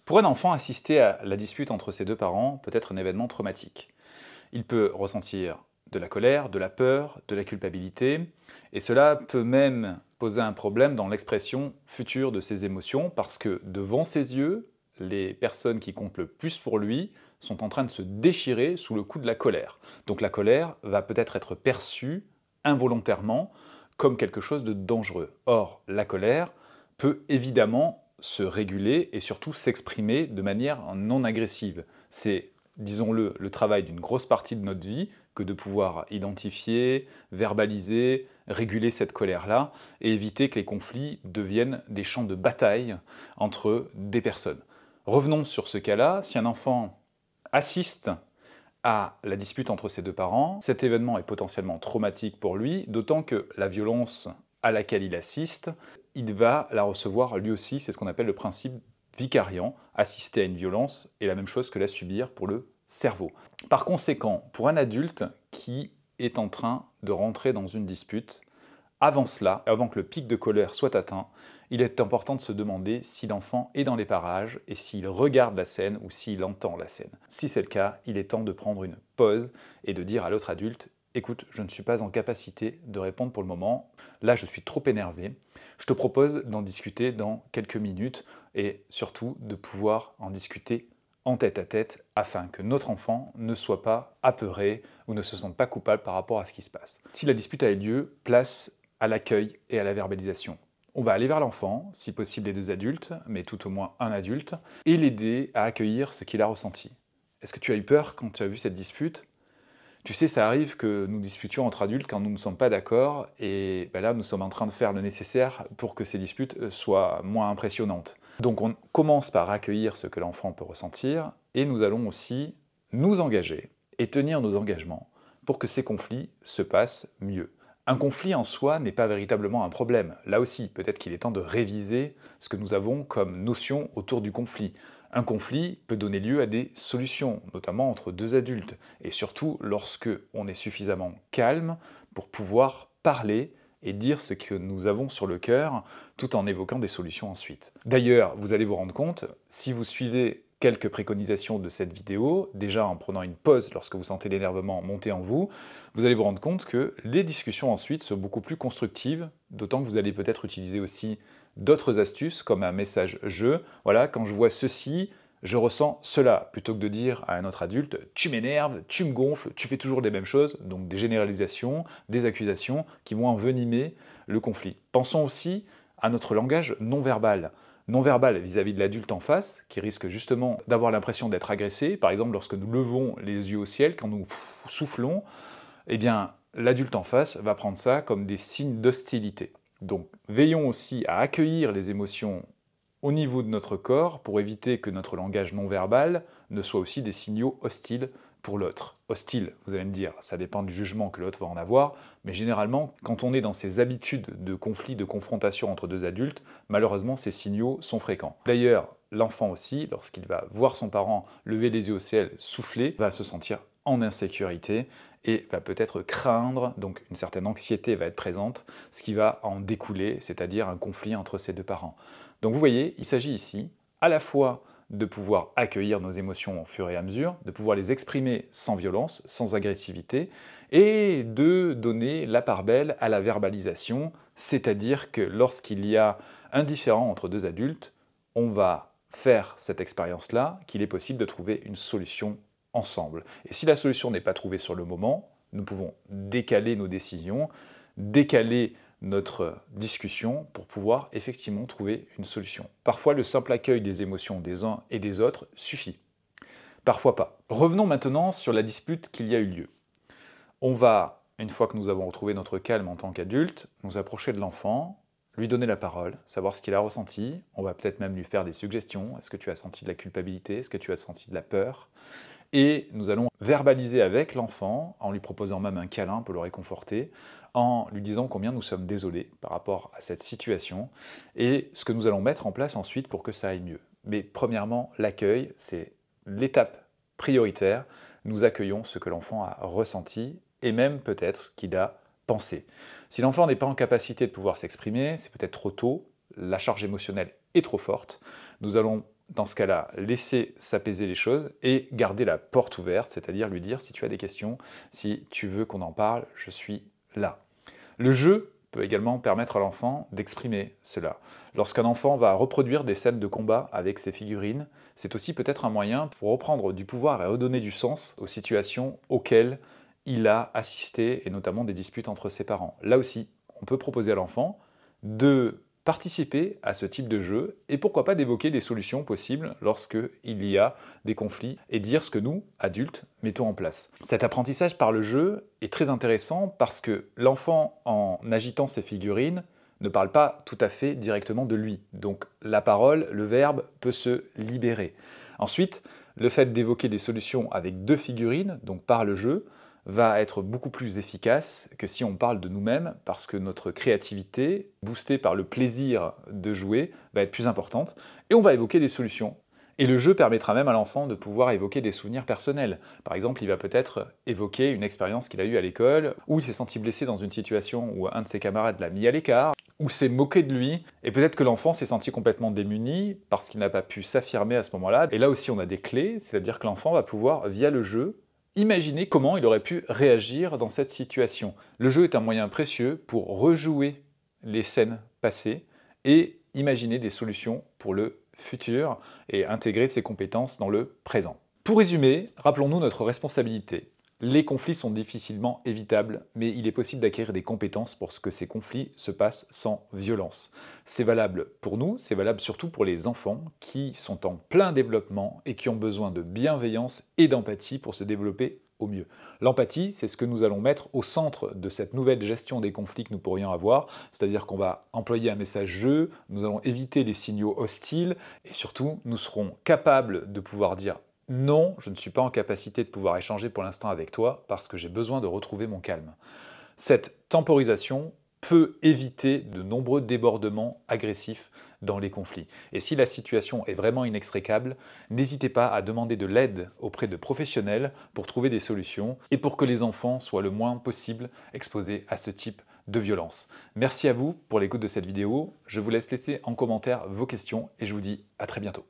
Pour un enfant, assister à la dispute entre ses deux parents peut être un événement traumatique. Il peut ressentir de la colère, de la peur, de la culpabilité, et cela peut même poser un problème dans l'expression future de ses émotions, parce que devant ses yeux, les personnes qui comptent le plus pour lui sont en train de se déchirer sous le coup de la colère. Donc la colère va peut-être être perçue involontairement comme quelque chose de dangereux. Or, la colère peut évidemment se réguler et surtout s'exprimer de manière non agressive. C'est, disons-le, le travail d'une grosse partie de notre vie que de pouvoir identifier, verbaliser, réguler cette colère-là et éviter que les conflits deviennent des champs de bataille entre des personnes. Revenons sur ce cas-là. Si un enfant assiste à la dispute entre ses deux parents, cet événement est potentiellement traumatique pour lui, d'autant que la violence à laquelle il assiste, il va la recevoir lui aussi, c'est ce qu'on appelle le principe vicariant. Assister à une violence est la même chose que la subir pour le cerveau. Par conséquent, pour un adulte qui est en train de rentrer dans une dispute, avant cela, avant que le pic de colère soit atteint, il est important de se demander si l'enfant est dans les parages et s'il regarde la scène ou s'il entend la scène. Si c'est le cas, il est temps de prendre une pause et de dire à l'autre adulte « Écoute, je ne suis pas en capacité de répondre pour le moment, là je suis trop énervé, je te propose d'en discuter dans quelques minutes et surtout de pouvoir en discuter en tête-à-tête afin que notre enfant ne soit pas apeuré ou ne se sente pas coupable par rapport à ce qui se passe. » Si la dispute a eu lieu, place à l'accueil et à la verbalisation. On va aller vers l'enfant, si possible les deux adultes, mais tout au moins un adulte, et l'aider à accueillir ce qu'il a ressenti. Est-ce que tu as eu peur quand tu as vu cette dispute? Tu sais, ça arrive que nous discutions entre adultes quand nous ne sommes pas d'accord, et ben là, nous sommes en train de faire le nécessaire pour que ces disputes soient moins impressionnantes. Donc on commence par accueillir ce que l'enfant peut ressentir, et nous allons aussi nous engager et tenir nos engagements pour que ces conflits se passent mieux. Un conflit en soi n'est pas véritablement un problème. Là aussi, peut-être qu'il est temps de réviser ce que nous avons comme notion autour du conflit. Un conflit peut donner lieu à des solutions, notamment entre deux adultes, et surtout lorsque on est suffisamment calme pour pouvoir parler et dire ce que nous avons sur le cœur, tout en évoquant des solutions ensuite. D'ailleurs, vous allez vous rendre compte, si vous suivez quelques préconisations de cette vidéo, déjà en prenant une pause lorsque vous sentez l'énervement monter en vous, vous allez vous rendre compte que les discussions ensuite sont beaucoup plus constructives, d'autant que vous allez peut-être utiliser aussi d'autres astuces comme un message jeu. Voilà, quand je vois ceci, je ressens cela, plutôt que de dire à un autre adulte « tu m'énerves, tu me gonfles, tu fais toujours les mêmes choses », donc des généralisations, des accusations qui vont envenimer le conflit. Pensons aussi à notre langage non-verbal. Non-verbal vis-à-vis de l'adulte en face, qui risque justement d'avoir l'impression d'être agressé. Par exemple, lorsque nous levons les yeux au ciel, quand nous soufflons, eh bien, l'adulte en face va prendre ça comme des signes d'hostilité. Donc, veillons aussi à accueillir les émotions au niveau de notre corps pour éviter que notre langage non-verbal ne soit aussi des signaux hostiles pour l'autre. Hostile, vous allez me dire, ça dépend du jugement que l'autre va en avoir, mais généralement, quand on est dans ces habitudes de conflit, de confrontation entre deux adultes, malheureusement, ces signaux sont fréquents. D'ailleurs, l'enfant aussi, lorsqu'il va voir son parent lever les yeux au ciel, souffler, va se sentir en insécurité et va peut-être craindre, donc une certaine anxiété va être présente, ce qui va en découler, c'est-à-dire un conflit entre ces deux parents. Donc vous voyez, il s'agit ici à la fois de pouvoir accueillir nos émotions au fur et à mesure, de pouvoir les exprimer sans violence, sans agressivité, et de donner la part belle à la verbalisation, c'est-à-dire que lorsqu'il y a un différend entre deux adultes, on va faire cette expérience-là, qu'il est possible de trouver une solution ensemble. Et si la solution n'est pas trouvée sur le moment, nous pouvons décaler nos décisions, décaler notre discussion pour pouvoir effectivement trouver une solution. Parfois, le simple accueil des émotions des uns et des autres suffit. Parfois pas. Revenons maintenant sur la dispute qu'il y a eu lieu. On va, une fois que nous avons retrouvé notre calme en tant qu'adulte, nous approcher de l'enfant, lui donner la parole, savoir ce qu'il a ressenti. On va peut-être même lui faire des suggestions. Est-ce que tu as senti de la culpabilité? Est-ce que tu as senti de la peur? Et nous allons verbaliser avec l'enfant, en lui proposant même un câlin pour le réconforter, en lui disant combien nous sommes désolés par rapport à cette situation, et ce que nous allons mettre en place ensuite pour que ça aille mieux. Mais premièrement, l'accueil, c'est l'étape prioritaire. Nous accueillons ce que l'enfant a ressenti, et même peut-être ce qu'il a pensé. Si l'enfant n'est pas en capacité de pouvoir s'exprimer, c'est peut-être trop tôt, la charge émotionnelle est trop forte, nous allons dans ce cas-là, laisser s'apaiser les choses et garder la porte ouverte, c'est-à-dire lui dire si tu as des questions, si tu veux qu'on en parle, je suis là. Le jeu peut également permettre à l'enfant d'exprimer cela. Lorsqu'un enfant va reproduire des scènes de combat avec ses figurines, c'est aussi peut-être un moyen pour reprendre du pouvoir et redonner du sens aux situations auxquelles il a assisté, et notamment des disputes entre ses parents. Là aussi, on peut proposer à l'enfant de participer à ce type de jeu et pourquoi pas d'évoquer des solutions possibles lorsqu'il y a des conflits et dire ce que nous, adultes, mettons en place. Cet apprentissage par le jeu est très intéressant parce que l'enfant, en agitant ses figurines, ne parle pas tout à fait directement de lui. Donc la parole, le verbe peut se libérer. Ensuite, le fait d'évoquer des solutions avec deux figurines, donc par le jeu, va être beaucoup plus efficace que si on parle de nous-mêmes, parce que notre créativité, boostée par le plaisir de jouer, va être plus importante, et on va évoquer des solutions. Et le jeu permettra même à l'enfant de pouvoir évoquer des souvenirs personnels. Par exemple, il va peut-être évoquer une expérience qu'il a eue à l'école, où il s'est senti blessé dans une situation où un de ses camarades l'a mis à l'écart, ou s'est moqué de lui, et peut-être que l'enfant s'est senti complètement démuni parce qu'il n'a pas pu s'affirmer à ce moment-là. Et là aussi, on a des clés, c'est-à-dire que l'enfant va pouvoir, via le jeu, imaginez comment il aurait pu réagir dans cette situation. Le jeu est un moyen précieux pour rejouer les scènes passées et imaginer des solutions pour le futur et intégrer ses compétences dans le présent. Pour résumer, rappelons-nous notre responsabilité. Les conflits sont difficilement évitables, mais il est possible d'acquérir des compétences pour que ces conflits se passent sans violence. C'est valable pour nous, c'est valable surtout pour les enfants qui sont en plein développement et qui ont besoin de bienveillance et d'empathie pour se développer au mieux. L'empathie, c'est ce que nous allons mettre au centre de cette nouvelle gestion des conflits que nous pourrions avoir, c'est-à-dire qu'on va employer un message jeu, nous allons éviter les signaux hostiles et surtout, nous serons capables de pouvoir dire non, je ne suis pas en capacité de pouvoir échanger pour l'instant avec toi parce que j'ai besoin de retrouver mon calme. Cette temporisation peut éviter de nombreux débordements agressifs dans les conflits. Et si la situation est vraiment inextricable, n'hésitez pas à demander de l'aide auprès de professionnels pour trouver des solutions et pour que les enfants soient le moins possible exposés à ce type de violence. Merci à vous pour l'écoute de cette vidéo. Je vous laisse laisser en commentaire vos questions et je vous dis à très bientôt.